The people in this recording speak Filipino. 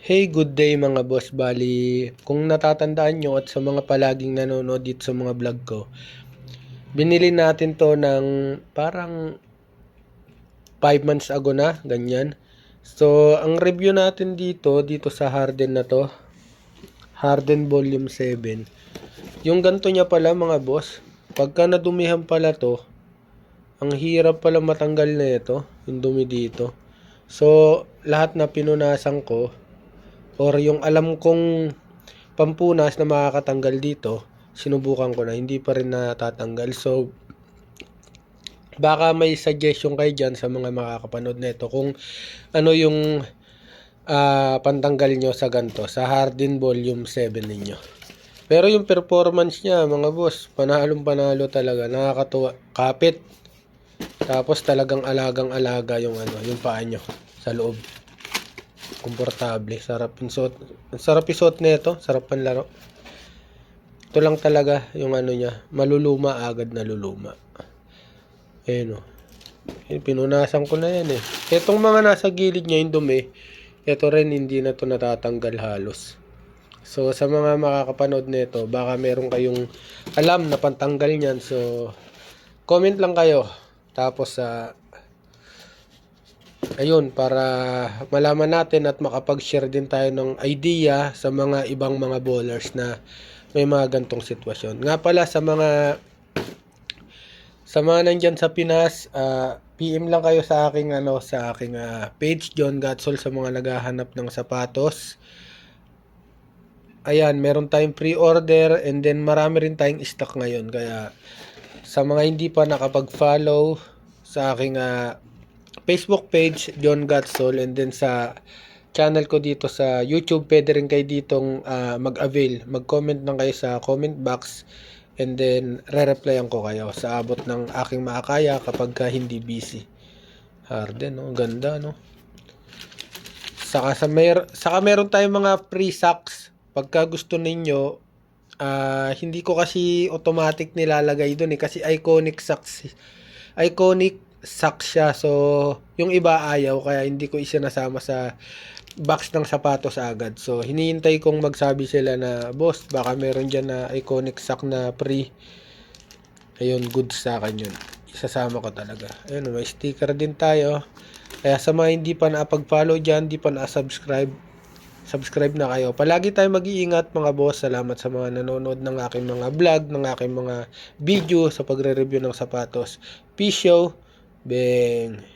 Hey, good day mga boss. Bali, kung natatandaan nyo at sa mga palaging nanonood dito sa mga vlog ko, binili natin to ng parang 5 months ago na, ganyan. So, ang review natin dito sa Harden na to, Harden Volume 7. Yung ganto niya pala mga boss, pagka nadumihan pala to, ang hirap pala matanggal na ito, yung dumi dito. So, lahat na pinunasan ko, or yung alam kong pampunas na makakatanggal dito, sinubukan ko na, hindi pa rin natatanggal. So, baka may suggestion kayo dyan sa mga makakapanood na ito kung ano yung pantanggal nyo sa ganto, sa Harden Volume 7 ninyo. Pero yung performance niya mga boss, panalong panalo talaga, nakakatuwa, kapit. Tapos talagang alagang-alaga yung yung paa nyo sa loob. Komportable, sarap isuot. Sarap isuot nito, sarap panlaro. Ito lang talaga yung niya, maluluma, agad naluluma. Ayun o. Pinunasan ko na yan eh. Itong mga nasa gilid niya yung dumi, ito rin hindi na to natatanggal halos. So sa mga makakapanood nito, baka meron kayong alam na pantanggal niyan. So comment lang kayo. Tapos ayun, para malaman natin at makapag-share din tayo ng idea sa mga ibang mga bowlers na may mga gantong sitwasyon. Nga pala sa mga nandyan sa Pinas, PM lang kayo sa aking page John Gatsol sa mga naghahanap ng sapatos. Ayan, meron tayong pre-order and then marami rin tayong stock ngayon. Kaya sa mga hindi pa nakapag-follow sa aking Facebook page John Gatsol, and then sa channel ko dito sa YouTube, pwede rin kayo ditong mag-avail. Mag-comment lang kayo sa comment box. And then, re-replyan ko kayo sa abot ng aking makakaya kapag hindi busy. Harden, no? Ganda, no? Saka meron tayong mga free socks. Pagka gusto ninyo, hindi ko kasi automatic nilalagay dun eh. Kasi iconic socks siya. So, yung iba ayaw. Kaya hindi ko isinasama sa box ng sapatos agad. So, hinihintay kong magsabi sila na, boss, baka meron dyan na iconic sock na free. Ayun, good sa akin yun. Isasama ko talaga. Ayun, may sticker din tayo. Kaya sa mga hindi pa na-pag-follow dyan, hindi pa na-subscribe, subscribe na kayo. Palagi tayo mag-iingat mga boss. Salamat sa mga nanonood ng aking mga vlog, ng aking mga video sa pagre-review ng sapatos. Peace out. Bang!